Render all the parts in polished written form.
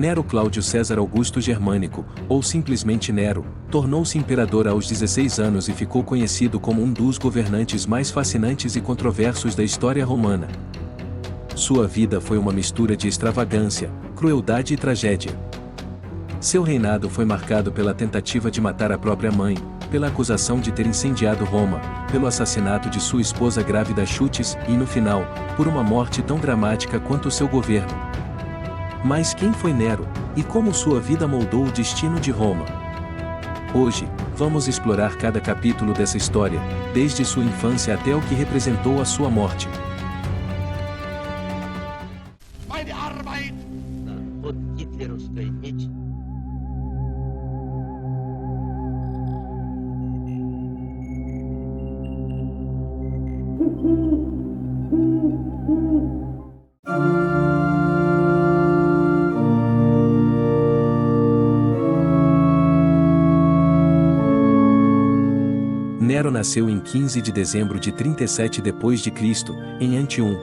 Nero Cláudio César Augusto Germânico, ou simplesmente Nero, tornou-se imperador aos 16 anos e ficou conhecido como um dos governantes mais fascinantes e controversos da história romana. Sua vida foi uma mistura de extravagância, crueldade e tragédia. Seu reinado foi marcado pela tentativa de matar a própria mãe, pela acusação de ter incendiado Roma, pelo assassinato de sua esposa grávida a chutes e, no final, por uma morte tão dramática quanto seu governo. Mas quem foi Nero, e como sua vida moldou o destino de Roma? Hoje, vamos explorar cada capítulo dessa história, desde sua infância até o que representou a sua morte. Meine Arbeit! Od hitlerovской меч. Nero nasceu em 15 de dezembro de 37 d.C., em Antium.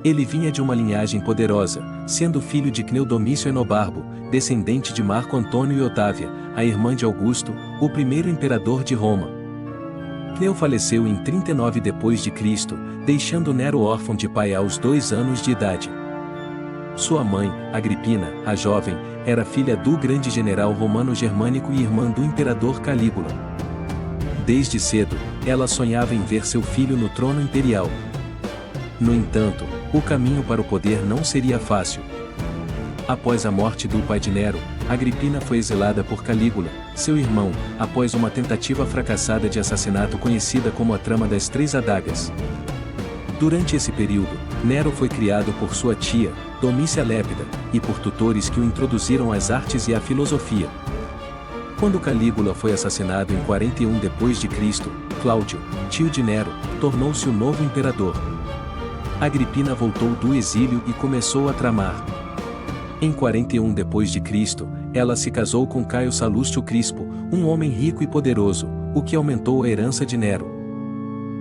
Ele vinha de uma linhagem poderosa, sendo filho de Cneu Domício Enobarbo, descendente de Marco Antônio e Otávia, a irmã de Augusto, o primeiro imperador de Roma. Cneu faleceu em 39 d.C., deixando Nero órfão de pai aos 2 anos de idade. Sua mãe, Agripina, a jovem, era filha do grande general romano Germânico e irmã do imperador Calígula. Desde cedo, ela sonhava em ver seu filho no trono imperial. No entanto, o caminho para o poder não seria fácil. Após a morte do pai de Nero, Agripina foi exilada por Calígula, seu irmão, após uma tentativa fracassada de assassinato conhecida como a Trama das Três Adagas. Durante esse período, Nero foi criado por sua tia, Domícia Lépida, e por tutores que o introduziram às artes e à filosofia. Quando Calígula foi assassinado em 41 d.C., Cláudio, tio de Nero, tornou-se o novo imperador. Agripina voltou do exílio e começou a tramar. Em 41 d.C., ela se casou com Caio Salústio Crispo, um homem rico e poderoso, o que aumentou a herança de Nero.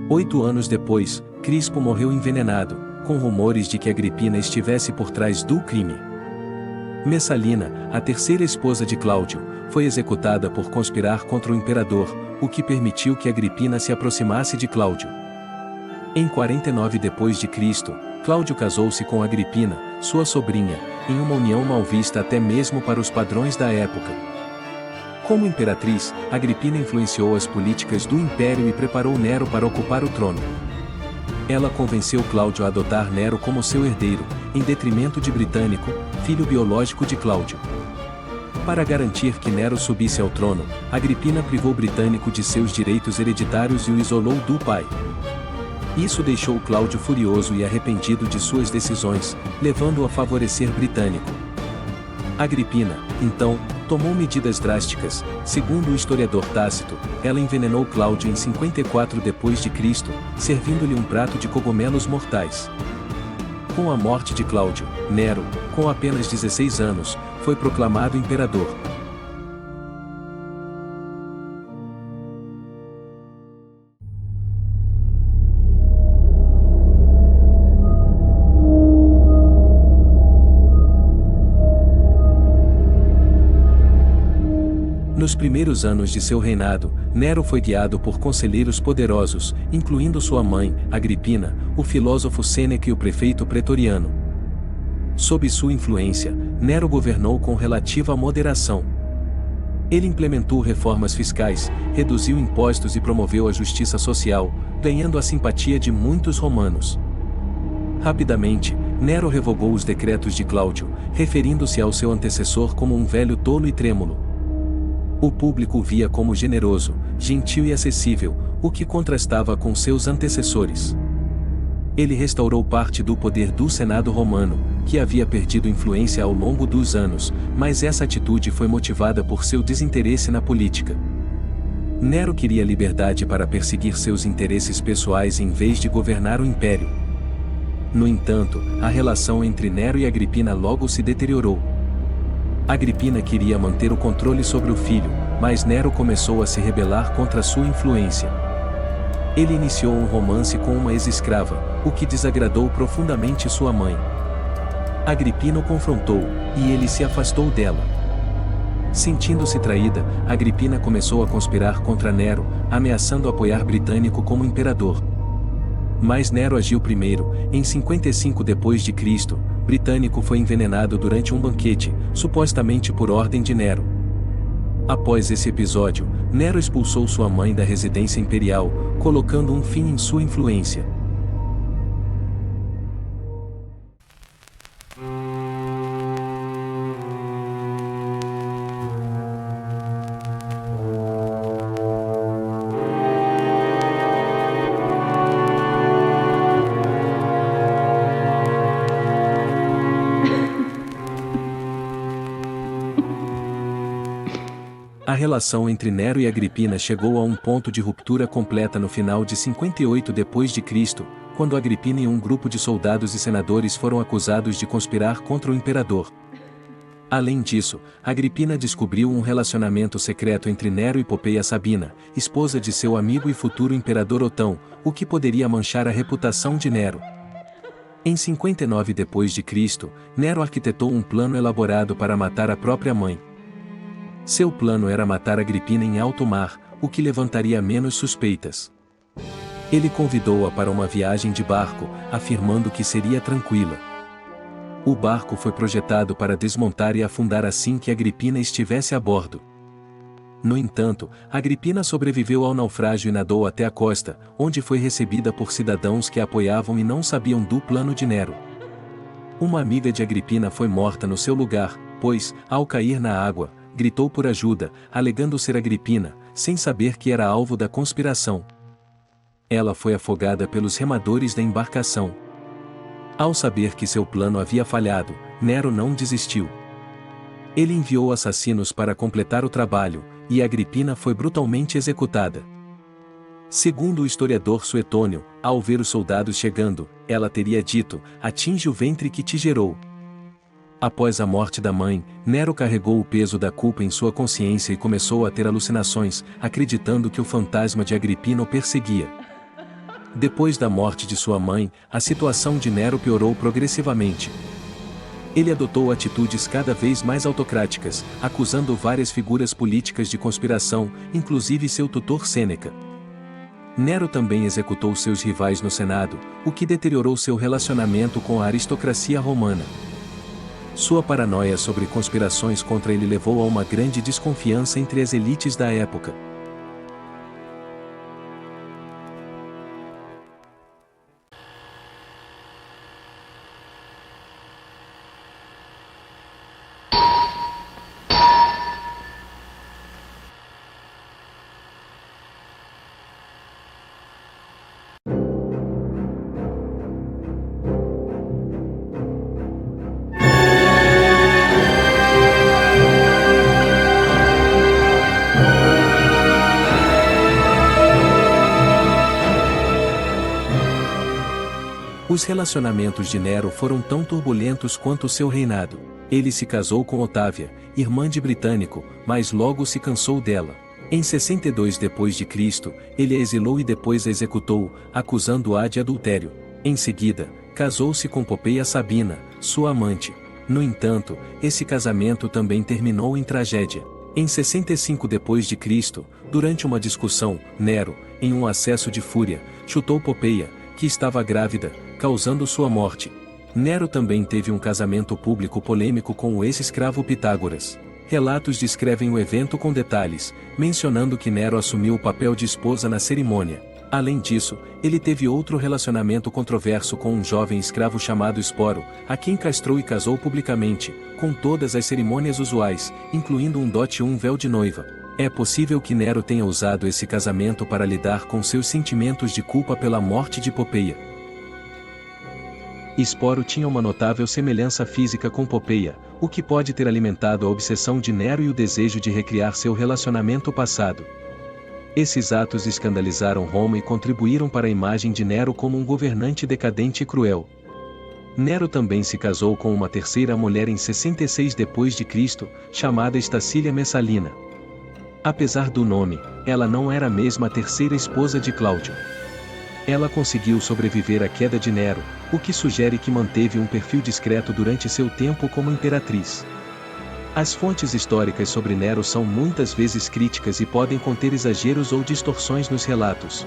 8 anos depois, Crispo morreu envenenado, com rumores de que Agripina estivesse por trás do crime. Messalina, a terceira esposa de Cláudio, foi executada por conspirar contra o imperador, o que permitiu que Agripina se aproximasse de Cláudio. Em 49 d.C., Cláudio casou-se com Agripina, sua sobrinha, em uma união mal vista até mesmo para os padrões da época. Como imperatriz, Agripina influenciou as políticas do império e preparou Nero para ocupar o trono. Ela convenceu Cláudio a adotar Nero como seu herdeiro, em detrimento de Britânico, filho biológico de Cláudio. Para garantir que Nero subisse ao trono, Agripina privou Britânico de seus direitos hereditários e o isolou do pai. Isso deixou Cláudio furioso e arrependido de suas decisões, levando-o a favorecer Britânico. Agripina, então, tomou medidas drásticas. Segundo o historiador Tácito, ela envenenou Cláudio em 54 d.C., servindo-lhe um prato de cogumelos mortais. Com a morte de Cláudio, Nero, com apenas 16 anos, foi proclamado imperador. Nos primeiros anos de seu reinado, Nero foi guiado por conselheiros poderosos, incluindo sua mãe, Agripina, o filósofo Sêneca e o prefeito pretoriano. Sob sua influência, Nero governou com relativa moderação. Ele implementou reformas fiscais, reduziu impostos e promoveu a justiça social, ganhando a simpatia de muitos romanos. Rapidamente, Nero revogou os decretos de Cláudio, referindo-se ao seu antecessor como um velho tolo e trêmulo. O público o via como generoso, gentil e acessível, o que contrastava com seus antecessores. Ele restaurou parte do poder do Senado romano, que havia perdido influência ao longo dos anos, mas essa atitude foi motivada por seu desinteresse na política. Nero queria liberdade para perseguir seus interesses pessoais em vez de governar o império. No entanto, a relação entre Nero e Agripina logo se deteriorou. Agripina queria manter o controle sobre o filho, mas Nero começou a se rebelar contra sua influência. Ele iniciou um romance com uma ex-escrava, o que desagradou profundamente sua mãe. Agripina o confrontou, e ele se afastou dela. Sentindo-se traída, Agripina começou a conspirar contra Nero, ameaçando apoiar Britânico como imperador. Mas Nero agiu primeiro. Em 55 d.C., Britânico foi envenenado durante um banquete, supostamente por ordem de Nero. Após esse episódio, Nero expulsou sua mãe da residência imperial, colocando um fim em sua influência. A relação entre Nero e Agripina chegou a um ponto de ruptura completa no final de 58 d.C., quando Agripina e um grupo de soldados e senadores foram acusados de conspirar contra o imperador. Além disso, Agripina descobriu um relacionamento secreto entre Nero e Popeia Sabina, esposa de seu amigo e futuro imperador Otão, o que poderia manchar a reputação de Nero. Em 59 d.C., Nero arquitetou um plano elaborado para matar a própria mãe. Seu plano era matar Agripina em alto mar, o que levantaria menos suspeitas. Ele convidou-a para uma viagem de barco, afirmando que seria tranquila. O barco foi projetado para desmontar e afundar assim que Agripina estivesse a bordo. No entanto, Agripina sobreviveu ao naufrágio e nadou até a costa, onde foi recebida por cidadãos que a apoiavam e não sabiam do plano de Nero. Uma amiga de Agripina foi morta no seu lugar, pois, ao cair na água, gritou por ajuda, alegando ser Agripina, sem saber que era alvo da conspiração. Ela foi afogada pelos remadores da embarcação. Ao saber que seu plano havia falhado, Nero não desistiu. Ele enviou assassinos para completar o trabalho, e Agripina foi brutalmente executada. Segundo o historiador Suetônio, ao ver os soldados chegando, ela teria dito: "Atinge o ventre que te gerou." Após a morte da mãe, Nero carregou o peso da culpa em sua consciência e começou a ter alucinações, acreditando que o fantasma de Agripina o perseguia. Depois da morte de sua mãe, a situação de Nero piorou progressivamente. Ele adotou atitudes cada vez mais autocráticas, acusando várias figuras políticas de conspiração, inclusive seu tutor Sêneca. Nero também executou seus rivais no Senado, o que deteriorou seu relacionamento com a aristocracia romana. Sua paranoia sobre conspirações contra ele levou a uma grande desconfiança entre as elites da época. Os relacionamentos de Nero foram tão turbulentos quanto seu reinado. Ele se casou com Otávia, irmã de Britânico, mas logo se cansou dela. Em 62 d.C., ele a exilou e depois a executou, acusando-a de adultério. Em seguida, casou-se com Popeia Sabina, sua amante. No entanto, esse casamento também terminou em tragédia. Em 65 d.C., durante uma discussão, Nero, em um acesso de fúria, chutou Popeia, que estava grávida, causando sua morte. Nero também teve um casamento público polêmico com o ex-escravo Pitágoras. Relatos descrevem o evento com detalhes, mencionando que Nero assumiu o papel de esposa na cerimônia. Além disso, ele teve outro relacionamento controverso com um jovem escravo chamado Esporo, a quem castrou e casou publicamente, com todas as cerimônias usuais, incluindo um dote e um véu de noiva. É possível que Nero tenha usado esse casamento para lidar com seus sentimentos de culpa pela morte de Popeia. Esporo tinha uma notável semelhança física com Popeia, o que pode ter alimentado a obsessão de Nero e o desejo de recriar seu relacionamento passado. Esses atos escandalizaram Roma e contribuíram para a imagem de Nero como um governante decadente e cruel. Nero também se casou com uma terceira mulher em 66 d.C., chamada Estacília Messalina. Apesar do nome, ela não era mesmo a terceira esposa de Cláudio. Ela conseguiu sobreviver à queda de Nero, o que sugere que manteve um perfil discreto durante seu tempo como imperatriz. As fontes históricas sobre Nero são muitas vezes críticas e podem conter exageros ou distorções nos relatos.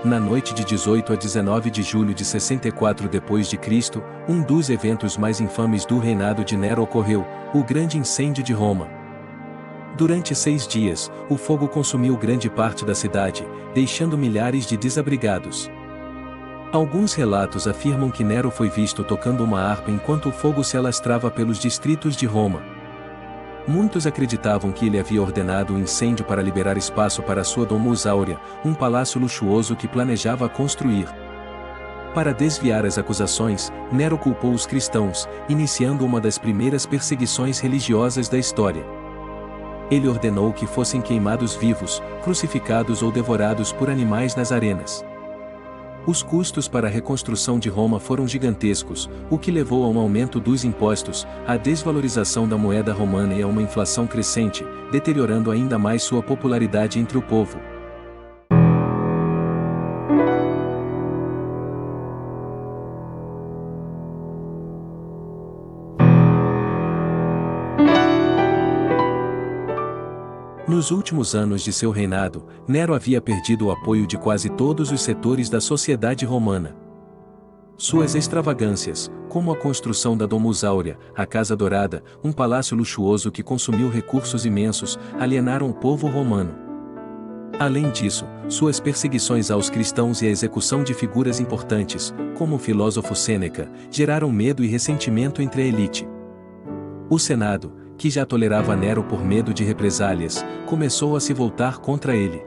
Na noite de 18 a 19 de julho de 64 d.C., um dos eventos mais infames do reinado de Nero ocorreu, o Grande Incêndio de Roma. Durante 6 dias, o fogo consumiu grande parte da cidade, deixando milhares de desabrigados. Alguns relatos afirmam que Nero foi visto tocando uma harpa enquanto o fogo se alastrava pelos distritos de Roma. Muitos acreditavam que ele havia ordenado o incêndio para liberar espaço para sua Domus Aurea, um palácio luxuoso que planejava construir. Para desviar as acusações, Nero culpou os cristãos, iniciando uma das primeiras perseguições religiosas da história. Ele ordenou que fossem queimados vivos, crucificados ou devorados por animais nas arenas. Os custos para a reconstrução de Roma foram gigantescos, o que levou a um aumento dos impostos, à desvalorização da moeda romana e a uma inflação crescente, deteriorando ainda mais sua popularidade entre o povo. Nos últimos anos de seu reinado, Nero havia perdido o apoio de quase todos os setores da sociedade romana. Suas extravagâncias, como a construção da Domus Aurea, a Casa Dourada, um palácio luxuoso que consumiu recursos imensos, alienaram o povo romano. Além disso, suas perseguições aos cristãos e a execução de figuras importantes, como o filósofo Sêneca, geraram medo e ressentimento entre a elite. O Senado, que já tolerava Nero por medo de represálias, começou a se voltar contra ele.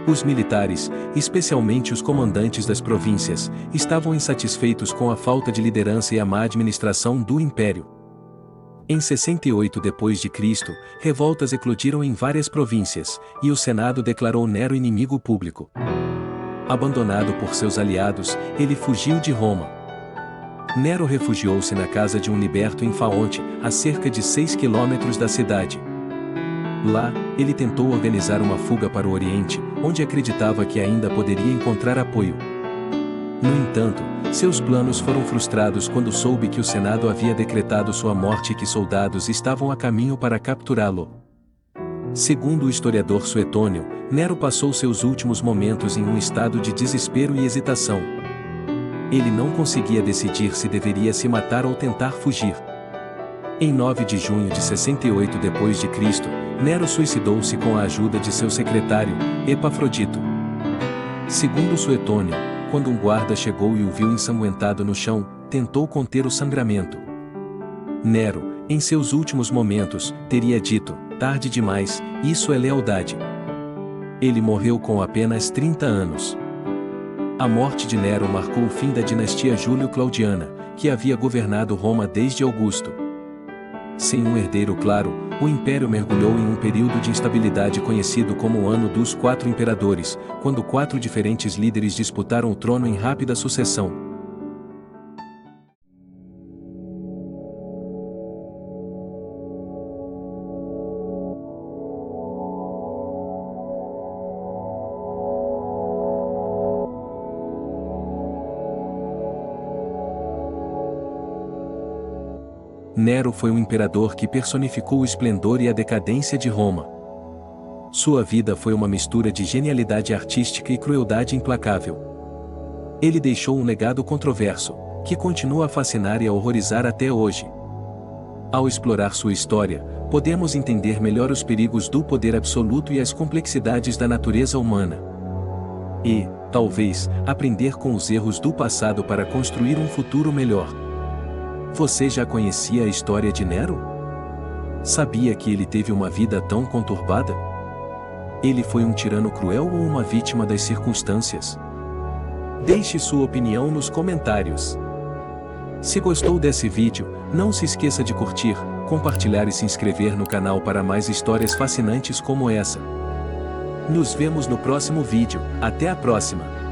Os militares, especialmente os comandantes das províncias, estavam insatisfeitos com a falta de liderança e a má administração do império. Em 68 d.C., revoltas eclodiram em várias províncias, e o Senado declarou Nero inimigo público. Abandonado por seus aliados, ele fugiu de Roma. Nero refugiou-se na casa de um liberto em Faonte, a cerca de 6 quilômetros da cidade. Lá, ele tentou organizar uma fuga para o Oriente, onde acreditava que ainda poderia encontrar apoio. No entanto, seus planos foram frustrados quando soube que o Senado havia decretado sua morte e que soldados estavam a caminho para capturá-lo. Segundo o historiador Suetônio, Nero passou seus últimos momentos em um estado de desespero e hesitação. Ele não conseguia decidir se deveria se matar ou tentar fugir. Em 9 de junho de 68 d.C., Nero suicidou-se com a ajuda de seu secretário, Epafrodito. Segundo Suetônio, quando um guarda chegou e o viu ensanguentado no chão, tentou conter o sangramento. Nero, em seus últimos momentos, teria dito: "Tarde demais, isso é lealdade." Ele morreu com apenas 30 anos. A morte de Nero marcou o fim da dinastia Júlio-Claudiana, que havia governado Roma desde Augusto. Sem um herdeiro claro, o império mergulhou em um período de instabilidade conhecido como o Ano dos Quatro Imperadores, quando 4 diferentes líderes disputaram o trono em rápida sucessão. Nero foi um imperador que personificou o esplendor e a decadência de Roma. Sua vida foi uma mistura de genialidade artística e crueldade implacável. Ele deixou um legado controverso, que continua a fascinar e a horrorizar até hoje. Ao explorar sua história, podemos entender melhor os perigos do poder absoluto e as complexidades da natureza humana. E, talvez, aprender com os erros do passado para construir um futuro melhor. Você já conhecia a história de Nero? Sabia que ele teve uma vida tão conturbada? Ele foi um tirano cruel ou uma vítima das circunstâncias? Deixe sua opinião nos comentários. Se gostou desse vídeo, não se esqueça de curtir, compartilhar e se inscrever no canal para mais histórias fascinantes como essa. Nos vemos no próximo vídeo, até a próxima!